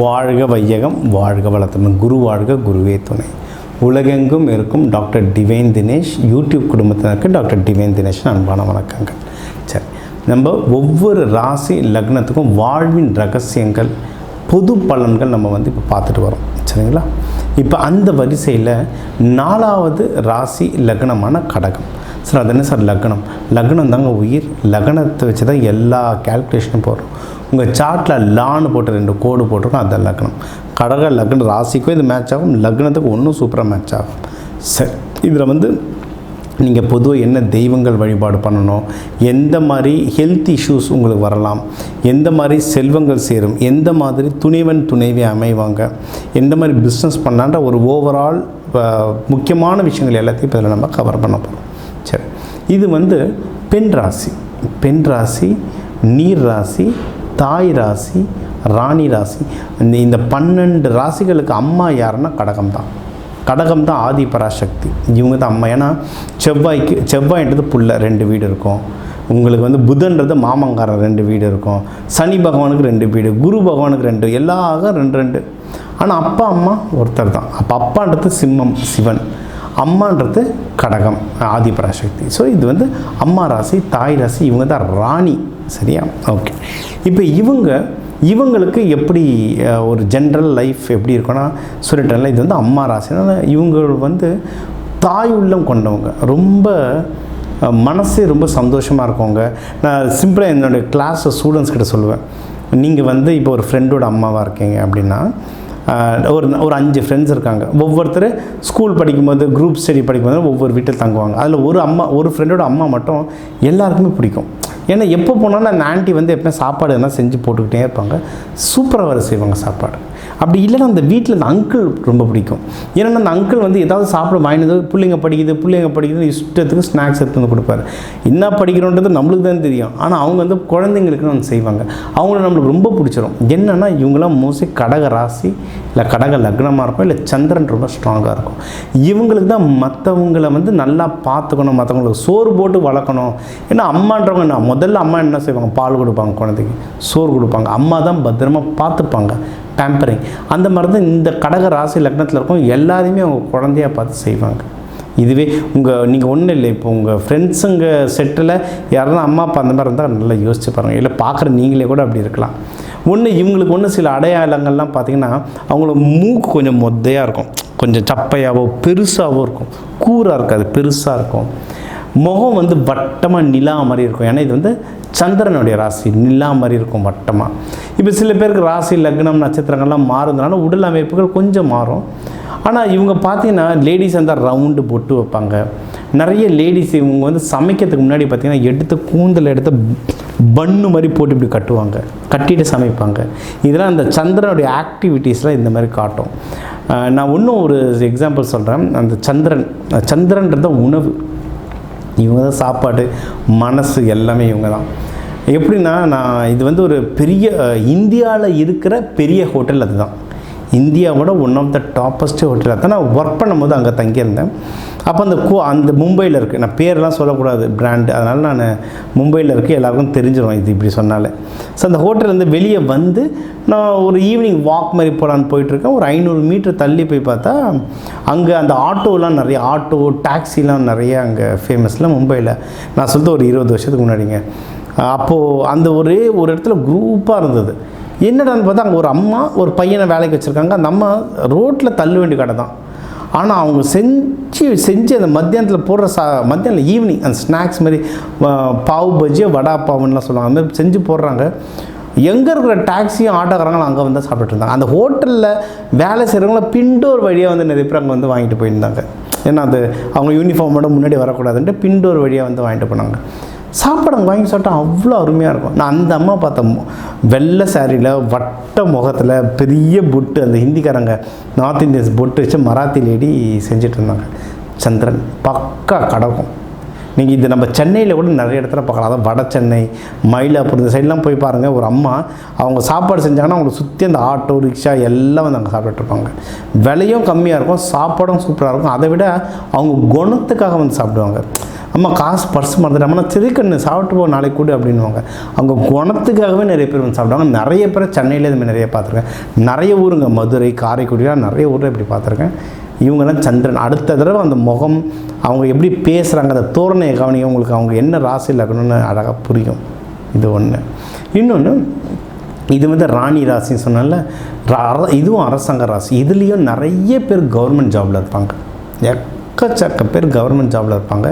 வாழ்க வையகம், வாழ்க வளத்துடன். குரு வாழ்க, குருவே துணை. உலகெங்கும் இருக்கும் டாக்டர் டிவைன் தினேஷ் யூடியூப் குடும்பத்தினருக்கு டாக்டர் டிவைன் தினேஷ் அன்பான வணக்கங்கள். சரி, நம்ம ஒவ்வொரு ராசி லக்னத்துக்கும் வாழ்வின் ரகசியங்கள், பொது பலன்கள் நம்ம இப்போ பார்த்துட்டு வரோம். சரிங்களா? இப்போ அந்த வரிசையில் 4வது ராசி லக்னமான கடகம். சார் அது என்ன சார் லக்னம்? லக்னம் தாங்க உயிர். லக்னத்தை வச்சு தான் எல்லா கேல்குலேஷனும் போடுறோம். உங்கள் சார்ட்டில் லான்னு போட்டு 2 கோடு போட்டிருக்கோம், அதுதான் லக்னம். கடக லக்னம் ராசிக்கும் இது மேட்ச் ஆகும், லக்னத்துக்கு ஒன்றும் சூப்பராக மேட்ச் ஆகும். சரி, இதில் நீங்கள் பொதுவாக என்ன தெய்வங்கள் வழிபாடு பண்ணணும், எந்த மாதிரி ஹெல்த் இஷ்யூஸ் உங்களுக்கு வரலாம், எந்த மாதிரி செல்வங்கள் சேரும், எந்த மாதிரி துணைவன் துணைவி அமைவாங்க, எந்த மாதிரி பிஸ்னஸ் பண்ணலான்ற ஒரு ஓவரால் முக்கியமான விஷயங்கள் எல்லாத்தையும் இப்போ இதில் நம்ம கவர் பண்ண போகிறோம். சரி, இது பெண் ராசி. பெண் ராசி, நீர் ராசி, தாய் ராசி, ராணி ராசி. இந்த 12 ராசிகளுக்கு அம்மா யாருன்னா கடகம் தான். கடகம் தான் ஆதி பராசக்தி. இவங்க தான் அம்மா. ஏன்னா செவ்வாய்ன்றது புள்ள 2 வீடு இருக்கும். உங்களுக்கு புதன்றது மாமங்காரன் 2 வீடு இருக்கும். சனி பகவானுக்கு 2 வீடு, குரு பகவானுக்கு 2, எல்லாரும் 2. ஆனால் அப்பா அம்மா ஒருத்தர் தான். அப்போ அப்பான்றது சிம்மம் சிவன், அம்மான்றது கடகம் ஆதி பராசக்தி. ஸோ இது அம்மா ராசி, தாய் ராசி. இவங்க தான் ராணி. சரியா? ஓகே. இப்போ இவங்களுக்கு எப்படி ஒரு ஜென்ரல் லைஃப் எப்படி இருக்குன்னா சொல்லிட்டேன்ல, இது அம்மா ராசினால இவங்க தாய் உள்ளம் கொண்டவங்க, ரொம்ப மனசே ரொம்ப சந்தோஷமாக இருக்கவங்க. நான் சிம்பிளாக என்னுடைய கிளாஸ் ஸ்டூடெண்ட்ஸ் கிட்ட சொல்லுவேன், நீங்கள் இப்போ ஒரு ஃப்ரெண்டோட அம்மாவாக இருக்கீங்க அப்படின்னா, ஒரு 5 ஃப்ரெண்ட்ஸ் இருக்காங்க. ஒவ்வொருத்தர் ஸ்கூல் படிக்கும்போது, குரூப் ஸ்டடி படிக்கும்போது ஒவ்வொரு வீட்டில் தங்குவாங்க. அதில் ஒரு ஃப்ரெண்டோட அம்மா மட்டும் எல்லாருக்குமே பிடிக்கும். ஏன்னா எப்போ போனாலும் அந்த ஆண்டி எப்போ சாப்பாடு எதனா செஞ்சு போட்டுக்கிட்டே இருப்பாங்க. சூப்பராக வர செய்வாங்க சாப்பாடு. அப்படி இல்லைன்னா அந்த வீட்டில் அந்த அங்கிள் ரொம்ப பிடிக்கும். ஏன்னா அந்த அங்கிள் ஏதாவது சாப்பிட வாங்கினது, பிள்ளைங்க படிக்குது இஷ்டத்துக்கு ஸ்நாக்ஸ் எடுத்து கொடுப்பாரு. என்ன படிக்கிறோன்றது நம்மளுக்கு தான் தெரியும். ஆனால் அவங்க குழந்தைங்களுக்குன்னு ஒன்று செய்வாங்க. அவங்கள நம்மளுக்கு ரொம்ப பிடிச்சிரும். என்னென்னா இவங்களாம் மோஸ்ட்லி கடக ராசி இல்லை கடக லக்னமாக இருக்கும், இல்லை சந்திரன் ரொம்ப ஸ்ட்ராங்காக இருக்கும். இவங்களுக்கு தான் மற்றவங்களை நல்லா பார்த்துக்கணும், மற்றவங்களுக்கு சோறு போட்டு வளர்க்கணும். ஏன்னா அம்மான்றவங்க முதல்ல அம்மா என்ன செய்வாங்க, பால் கொடுப்பாங்க, குழந்தைக்கு சோறு கொடுப்பாங்க. அம்மா தான் பத்திரமா பார்த்துப்பாங்க, பேம்பரிங். அந்த மாதிரி தான் இந்த கடக ராசி லக்னத்தில் இருக்கும் எல்லாரையுமே அவங்க குழந்தையாக பார்த்து செய்வாங்க. இதுவே நீங்கள் ஒன்றும் இல்லை, இப்போ உங்கள் ஃப்ரெண்ட்ஸுங்க செட்டில் யாரும் அம்மா அப்பா அந்த மாதிரி இருந்தால் நல்லா யோசிச்சு பாருங்கள். இல்லை பார்க்குற நீங்களே கூட அப்படி இருக்கலாம். இவங்களுக்கு சில அடையாளங்கள்லாம் பார்த்திங்கன்னா, அவங்களோட மூக்கு கொஞ்சம் மொத்தையாக இருக்கும், கொஞ்சம் சப்பையாவோ பெருசாகவோ இருக்கும், கூராக இருக்காது, பெருசாக இருக்கும். முகம் வட்டமாக நிலா மாதிரி இருக்கும். ஏன்னா இது சந்திரனுடைய ராசி, நிலா மாதிரி இருக்கும் வட்டமாக. இப்போ சில பேருக்கு ராசி லக்னம் நட்சத்திரங்கள்லாம் மாறுறதுனால உடல் அமைப்புகள் கொஞ்சம் மாறும். ஆனால் இவங்க பார்த்தீங்கன்னா லேடிஸ் ரவுண்டு பொட்டு வைப்பாங்க. நிறைய லேடிஸ் இவங்க சமைக்கிறதுக்கு முன்னாடி பார்த்திங்கன்னா கூந்தல் எடுத்து பன்னு மாதிரி போட்டு இப்படி கட்டுவாங்க, கட்டிட்டு சமைப்பாங்க. இதெல்லாம் அந்த சந்திரனுடைய ஆக்டிவிட்டீஸ்லாம் இந்த மாதிரி காட்டும். நான் இன்னும் ஒரு எக்ஸாம்பிள் சொல்கிறேன். அந்த சந்திரன்றது உணவு, இவங்க தான் சாப்பாடு, மனசு எல்லாமே இவங்க தான். எப்படின்னா, நான் இது ஒரு பெரிய இந்தியாவில் இருக்கிற பெரிய ஹோட்டல் அதுதான். இந்தியாவோட one of the toppest hotel. அதான் நான் ஒர்க் பண்ணும்போது அங்கே தங்கியிருந்தேன். அப்போ அந்த மும்பையில் இருக்குது, நான் பேரெலாம் சொல்லக்கூடாது பிராண்டு, அதனால் நான் மும்பையில் இருக்குது, எல்லாருக்கும் தெரிஞ்சிடும் இது இப்படி சொன்னாலே. ஸோ அந்த ஹோட்டல் வெளியே நான் ஒரு ஈவினிங் வாக் மாதிரி போகலான்னு போயிட்டுருக்கேன். ஒரு 500 மீட்டர் தள்ளி போய் பார்த்தா அங்கே அந்த ஆட்டோலாம் நிறைய, ஆட்டோ டாக்ஸிலாம் நிறைய அங்கே ஃபேமஸில் மும்பையில். நான் சொல்லிட்டு ஒரு 20 வருஷத்துக்கு முன்னாடிங்க. அப்போது அந்த ஒரு இடத்துல குரூப்பாக இருந்தது. என்னடான்னு பார்த்தா அங்கே ஒரு அம்மா ஒரு பையனை வேலைக்கு வச்சுருக்காங்க. அந்த அம்மா ரோட்டில் தள்ள வேண்டிய கடை தான். ஆனால் அவங்க செஞ்சு அந்த மத்தியானத்தில் போடுற மத்தியானம் ஈவினிங் அந்த ஸ்நாக்ஸ் மாதிரி பாவு பஜ்ஜி வடா பாவுன்னெலாம் சொல்லுவாங்க, அந்த மாதிரி செஞ்சு போடுறாங்க. எங்கே இருக்கிற டாக்ஸியும் ஆட்டோக்காரங்களும் அங்கே சாப்பிட்டுட்டு இருந்தாங்க. அந்த ஹோட்டலில் வேலை செய்கிறவங்கள பின்டோர் வழியாக நிறைய பேர் அங்கே வாங்கிட்டு போயிருந்தாங்க. ஏன்னா அது அவங்க யூனிஃபார்மோட முன்னாடி வரக்கூடாதுன்ட்டு பின்டோர் வழியாக வாங்கிட்டு போனாங்க. சாப்பாடு அங்கே வாங்கி சாப்பிட்டா அவ்வளோ அருமையாக இருக்கும். நான் அந்த அம்மா பார்த்தேன், வெள்ளை சாரியில் வட்ட முகத்தில் பெரிய பொட்டு, அந்த ஹிந்திக்காரங்க நார்த் இந்தியன்ஸ் பொட்டு வச்சு மராத்தி லேடி செஞ்சுட்டு இருந்தாங்க. சந்திரன் பக்கா கடக்கும். நீங்கள் இது நம்ம சென்னையில் கூட நிறைய இடத்துல பார்க்கலாம். அதான் வட சென்னை, மயிலாப்பூர் இந்த சைட்லாம் போய் பாருங்கள். ஒரு அம்மா அவங்க சாப்பாடு செஞ்சாங்கன்னா அவங்களை சுற்றி அந்த ஆட்டோ ரிக்ஷா எல்லாம் அங்கே சாப்பிட்டுருப்பாங்க. விலையும் கம்மியாக இருக்கும், சாப்பாடும் சூப்பராக இருக்கும். அதை விட அவங்க குணத்துக்காக சாப்பிடுவாங்க. அம்மா காசு பர்ஸ் மறந்துட்டாங்கன்னா சிறுக்கண்ணு சாப்பிட்டு போ நாளைக்கு கூடு அப்படின்வாங்க. அவங்க குணத்துக்காகவே நிறைய பேர் வந்து சாப்பிடுவாங்க. நிறைய பேர் சென்னையில் இதுமாதிரி நிறைய பார்த்துருக்கேன். நிறைய ஊருங்க, மதுரை, காரைக்குடிலாம் நிறைய ஊரில் இப்படி பார்த்துருக்கேன். இவங்கெல்லாம் சந்திரன். அடுத்த தடவை அந்த முகம், அவங்க எப்படி பேசுகிறாங்க, அந்த தோரணையை கவனிக்க உங்களுக்கு அவங்க என்ன ராசியில் இருக்கணும்னு அழகாக புரியும். இது ஒன்று. இன்னொன்று, இது வந்து ராணி ராசின்னு சொன்னால இதுவும் அரசாங்க ராசி. இதுலேயும் நிறைய பேர் கவர்மெண்ட் ஜாபில் இருப்பாங்க. எக்கச்சக்க பேர் கவர்மெண்ட் ஜாபில் இருப்பாங்க.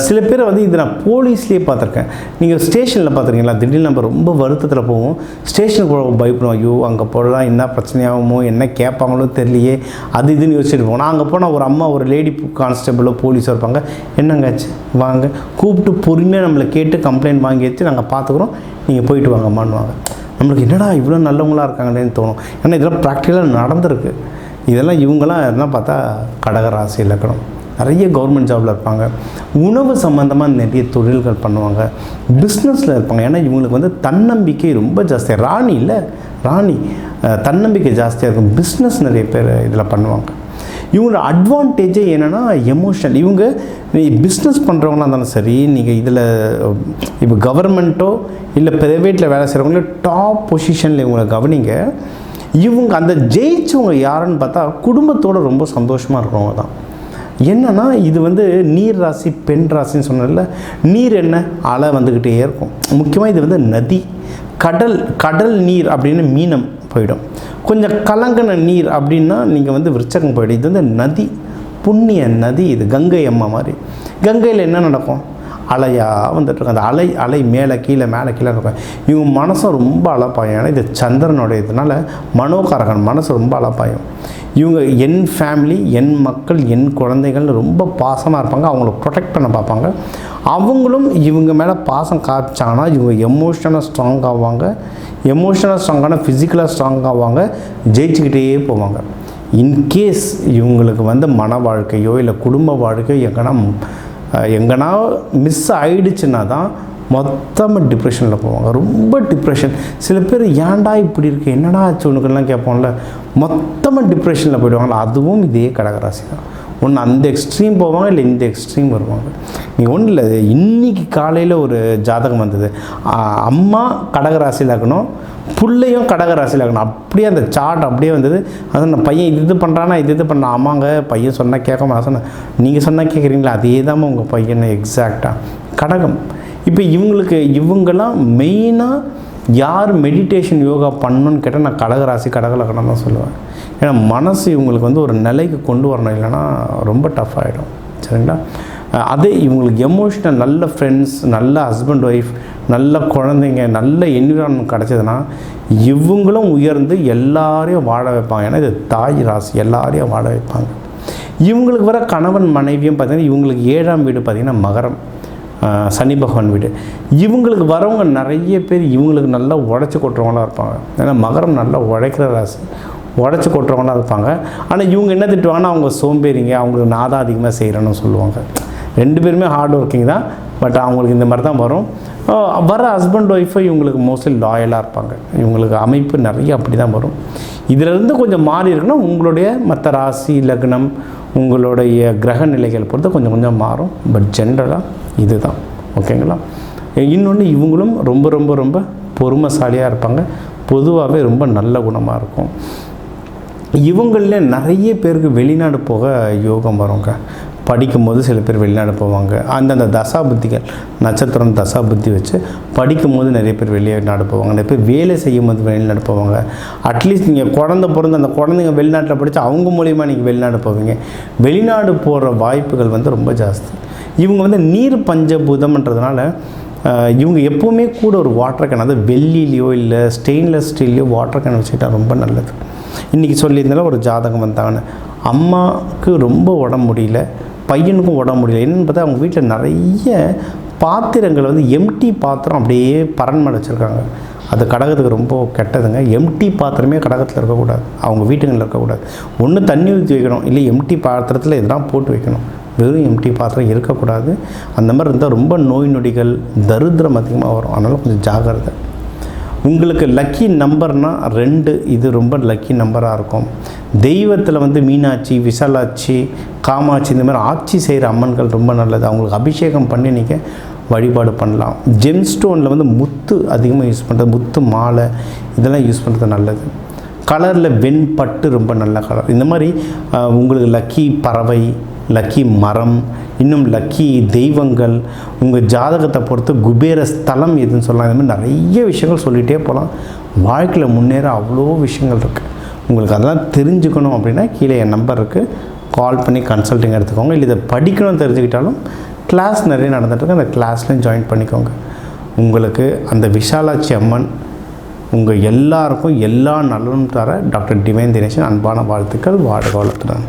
சில பேர் வந்து இது நான் போலீஸ்லேயே பார்த்துருக்கேன். நீங்கள் ஸ்டேஷனில் பார்த்துருக்கீங்களா? திடீர்னு நம்ம ரொம்ப வருத்தத்தில் போவோம், ஸ்டேஷனுக்கு போக பயப்படுவோம். ஐயோ அங்கே போடலாம் என்ன பிரச்சனையாகுமோ, என்ன கேட்பாங்களோ தெரியலையே, அது இதுன்னு யோசிச்சுட்டு போவோம். நான் அங்கே போனால் ஒரு அம்மா, ஒரு லேடி கான்ஸ்டபிளோ போலீஸோ இருப்பாங்க. என்னங்காச்சு வாங்க கூப்பிட்டு பொறுமையாக நம்மளை கேட்டு கம்ப்ளைண்ட் வாங்கி வச்சு நாங்கள் பார்த்துக்குறோம், நீங்கள் போயிட்டு வாங்கம்மான்னுவாங்க. நம்மளுக்கு என்னடா இவ்வளோ நல்லவங்களாக இருக்காங்களேன்னு தோணும். ஏன்னா இதெல்லாம் ப்ராக்டிக்கலாக நடந்திருக்கு. இதெல்லாம் இவங்களாம் எதனால் பார்த்தா கடகராசி இலக்கணம். நிறைய கவர்மெண்ட் ஜாபில் இருப்பாங்க. உணவு சம்மந்தமாக நிறைய தொழில்கள் பண்ணுவாங்க. பிஸ்னஸில் இருப்பாங்க. ஏன்னா இவங்களுக்கு வந்து தன்னம்பிக்கை ரொம்ப ஜாஸ்தியாக, ராணி இல்லை ராணி தன்னம்பிக்கை ஜாஸ்தியாக இருக்கும். பிஸ்னஸ் நிறைய பேர் இதில் பண்ணுவாங்க. இவங்களோட அட்வான்டேஜே என்னென்னா எமோஷனல். இவங்க பிஸ்னஸ் பண்ணுறவங்களாம் இருந்தாலும் சரி, நீங்கள் இதில் இப்போ கவர்மெண்ட்டோ இல்லை ப்ரைவேட்டில் வேலை செய்கிறவங்களோ டாப் பொசிஷனில் இவங்களை கவனிங்க. இவங்க அந்த ஜெயிச்சவங்க யாருன்னு பார்த்தா குடும்பத்தோடு ரொம்ப சந்தோஷமாக இருக்கிறவங்க தான். என்னென்னா இது வந்து நீர் ராசி, பெண் ராசின்னு சொன்னதில்ல. நீர் என்ன, அலை வந்துக்கிட்டே இருக்கும். முக்கியமாக இது வந்து நதி, கடல் நீர் அப்படின்னு மீனம் போயிடும். கொஞ்சம் கலங்கின நீர் அப்படின்னா நீங்கள் வந்து விருச்சகம் போயிடும். இது வந்து நதி, புண்ணிய நதி. இது கங்கை அம்மா மாதிரி. கங்கையில் என்ன நடக்கும், அலையாக வந்துட்டுருக்கும். அந்த அலை மேலே கீழே இருக்கும். இவங்க மனசும் ரொம்ப அலப்பாயும். ஏன்னா இது சந்திரனுடைய இதனால் மனோகாரகன், மனசு ரொம்ப அலப்பாயும். இவங்க என் ஃபேமிலி, என் மக்கள், என் குழந்தைகள் ரொம்ப பாசமாக இருப்பாங்க. அவங்கள ப்ரொடெக்ட் பண்ண பார்ப்பாங்க. அவங்களும் இவங்க மேலே பாசம் காமிச்சாங்கன்னா இவங்க எமோஷனலாக ஸ்ட்ராங் ஆவாங்க. எமோஷனலாக ஸ்ட்ராங்கான ஃபிசிக்கலாக ஸ்ட்ராங் ஆவாங்க. ஜெயிச்சுக்கிட்டே போவாங்க. இன்கேஸ் இவங்களுக்கு வந்து மன வாழ்க்கையோ இல்லை குடும்ப வாழ்க்கையோ எங்கன்னா மிஸ் ஆகிடுச்சுன்னா தான் மொத்தமாக டிப்ரெஷனில் போவாங்க. ரொம்ப டிப்ரெஷன். சில பேர் ஏன்டா இப்படி இருக்குது, என்னடா ஆச்சு உனக்குலாம் கேட்போம்ல, மொத்தமாக டிப்ரெஷனில் போயிடுவாங்களா. அதுவும் இதே கடகராசி தான். ஒன்று அந்த எக்ஸ்ட்ரீம் போவாங்க, இல்லை இந்த எக்ஸ்ட்ரீம் வருவாங்க. நீங்கள் ஒன்றும் இல்லை, இன்றைக்கி காலையில் ஒரு ஜாதகம் வந்தது. அம்மா கடகராசியில் இருக்கணும், பிள்ளையும் கடகராசியில் இருக்கணும். அப்படியே அந்த சார்ட் அப்படியே வந்தது. அதான் நான் பையன் இது பண்ணுறானா, இது பண்ணான். ஆமாங்க, பையன் சொன்னால் கேட்காம நான் சொன்னேன், நீங்கள் சொன்னால் கேட்குறீங்களா, அதே தான் உங்கள் பையனை எக்ஸாக்டாக கடகம். இப்போ இவங்கெல்லாம் மெயினாக யார் மெடிடேஷன் யோகா பண்ணணுன்னு கேட்டால் நான் கடகராசி, கடகலக்கணம் தான் சொல்லுவேன். ஏன்னா மனசு இவங்களுக்கு வந்து ஒரு நிலைக்கு கொண்டு வரணும், இல்லைன்னா ரொம்ப டஃப் ஆகிடும். சரிங்களா? அதே இவங்களுக்கு எமோஷ்னல், நல்ல ஃப்ரெண்ட்ஸ், நல்ல ஹஸ்பண்ட் ஒய்ஃப், நல்ல குழந்தைங்க, நல்ல என்விரான்மெண்ட் கிடச்சதுன்னா இவங்களும் உயர்ந்து எல்லாரையும் வாழ வைப்பாங்க. ஏன்னா இது தாய் ராசி, எல்லாரையும் வாழ வைப்பாங்க. இவங்களுக்கு வர கணவன் மனைவியும் பார்த்திங்கன்னா இவங்களுக்கு 7ஆம் வீடு பார்த்திங்கன்னா மகரம், சனி பகவான் வீடு. இவங்களுக்கு வரவங்க நிறைய பேர் இவங்களுக்கு நல்லா உழைச்சி கொட்டுறவங்களாக இருப்பாங்க. ஏன்னா மகரம் நல்லா உழைக்கிற ராசி, உடச்சி கொட்டுறவங்களாக இருப்பாங்க. ஆனால் இவங்க என்ன திட்டுவாங்கன்னா அவங்க சோம்பேறிங்க, அவங்களுக்கு நான் தான் அதிகமாக செய்கிறேன்னு சொல்லுவாங்க. 2 பேருமே ஹார்ட் ஒர்க்கிங் தான். பட் அவங்களுக்கு இந்த மாதிரி தான் வரும். வர ஹஸ்பண்ட் ஒய்ஃபை இவங்களுக்கு மோஸ்ட்லி லாயலாக இருப்பாங்க. இவங்களுக்கு அமைப்பு நிறைய அப்படி தான் வரும். இதிலிருந்து கொஞ்சம் மாறி இருக்குன்னா உங்களுடைய மற்ற ராசி லக்னம், உங்களுடைய கிரக நிலைகள் பொறுத்து கொஞ்சம் கொஞ்சம் மாறும். பட் ஜென்ரலாக இது தான். ஓகேங்களா? இன்னொன்று இவங்களும் ரொம்ப ரொம்ப ரொம்ப பொறுமைசாலியாக இருப்பாங்க. பொதுவாகவே ரொம்ப நல்ல குணமாக இருக்கும். இவங்களில் நிறைய பேருக்கு வெளிநாடு போக யோகம் வருங்க. படிக்கும்போது சில பேர் வெளிநாடு போவாங்க. அந்தந்த தசாபுத்திகள், நட்சத்திரம் தசாபுத்தி வச்சு படிக்கும்போது நிறைய பேர் வெளிநாடு போவாங்க. நிறைய பேர் வேலை செய்யும் போது வெளிநாடு போவாங்க. அட்லீஸ்ட் நீங்கள் பிறந்த அந்த குழந்தைங்க வெளிநாட்டில் படித்தா அவங்க மூலிமா நீங்கள் வெளிநாடு போவீங்க. வெளிநாடு போகிற வாய்ப்புகள் வந்து ரொம்ப ஜாஸ்தி. இவங்க வந்து நீர் பஞ்சபூதம்ன்றதுனால இவங்க எப்போவுமே கூட ஒரு வாட்டர் கேன், அதாவது வெள்ளிலையோ இல்லை ஸ்டெயின்லெஸ் ஸ்டீல்லையோ வாட்டர் கேன் வச்சுக்கிட்டா ரொம்ப நல்லது. இன்றைக்கி சொல்லியிருந்தாலும் ஒரு ஜாதகம் வந்தாங்கன்னு, அம்மாவுக்கு ரொம்ப உடம்பு முடியல, பையனுக்கும் உடம்பு முடியல. என்னென்னு பார்த்தா அவங்க வீட்டில் நிறைய பாத்திரங்கள் வந்து எம்டி பாத்திரம் அப்படியே பரண்மடை வச்சுருக்காங்க. அது கடகத்துக்கு ரொம்ப கெட்டதுங்க. எம்டி பாத்திரமே கடகத்தில் இருக்கக்கூடாது, அவங்க வீட்டுங்களில் இருக்கக்கூடாது. ஒன்று தண்ணி ஊற்றி வைக்கணும், இல்லை எம்டி பாத்திரத்தில் இதெல்லாம் போட்டு வைக்கணும். வெறும் எம்டி பாத்திரம் இருக்கக்கூடாது. அந்த மாதிரி இருந்தால் ரொம்ப நோய் நொடிகள், தரித்திரம் அதிகமாக வரும். அதனால் கொஞ்சம் ஜாகிரதை. உங்களுக்கு லக்கி நம்பர்னால் 2, இது ரொம்ப லக்கி நம்பராக இருக்கும். தெய்வத்தில் வந்து மீனாட்சி, விசாலாட்சி, காமாட்சி இந்த மாதிரி ஆட்சி செய்கிற அம்மன்கள் ரொம்ப நல்லது. அவங்களுக்கு அபிஷேகம் பண்ணி நீங்கள் வழிபாடு பண்ணலாம். ஜெம்ஸ்டோனில் வந்து முத்து அதிகமாக யூஸ் பண்ணுறது, முத்து மாலை இதெல்லாம் யூஸ் பண்ணுறது நல்லது. கலரில் வெண்பட்டு ரொம்ப நல்ல கலர். இந்த மாதிரி உங்களுக்கு லக்கி பறவை, லக்கி மரம், இன்னும் லக்கி தெய்வங்கள், உங்கள் ஜாதகத்தை பொறுத்து குபேர ஸ்தலம் எதுன்னு சொல்லலாம். இந்த மாதிரி நிறைய விஷயங்கள் சொல்லிகிட்டே போகலாம். வாழ்க்கையில் முன்னேற அவ்வளோ விஷயங்கள் இருக்குது. உங்களுக்கு அதெல்லாம் தெரிஞ்சுக்கணும் அப்படின்னா கீழே என் நம்பர் இருக்குது, கால் பண்ணி கன்சல்டிங் எடுத்துக்கோங்க. இல்லை இதை படிக்கணும்னு தெரிஞ்சுக்கிட்டாலும் கிளாஸ் நிறைய நடந்துகிட்ருக்கு, அந்த கிளாஸ்லையும் ஜாயின் பண்ணிக்கோங்க. உங்களுக்கு அந்த விஷாலாட்சி அம்மன் உங்கள் எல்லாருக்கும் எல்லா நலனும் தர டாக்டர் டிவைன் தினேஷன் அன்பான வாழ்த்துக்கள். வாழ்க வளத்துடன்.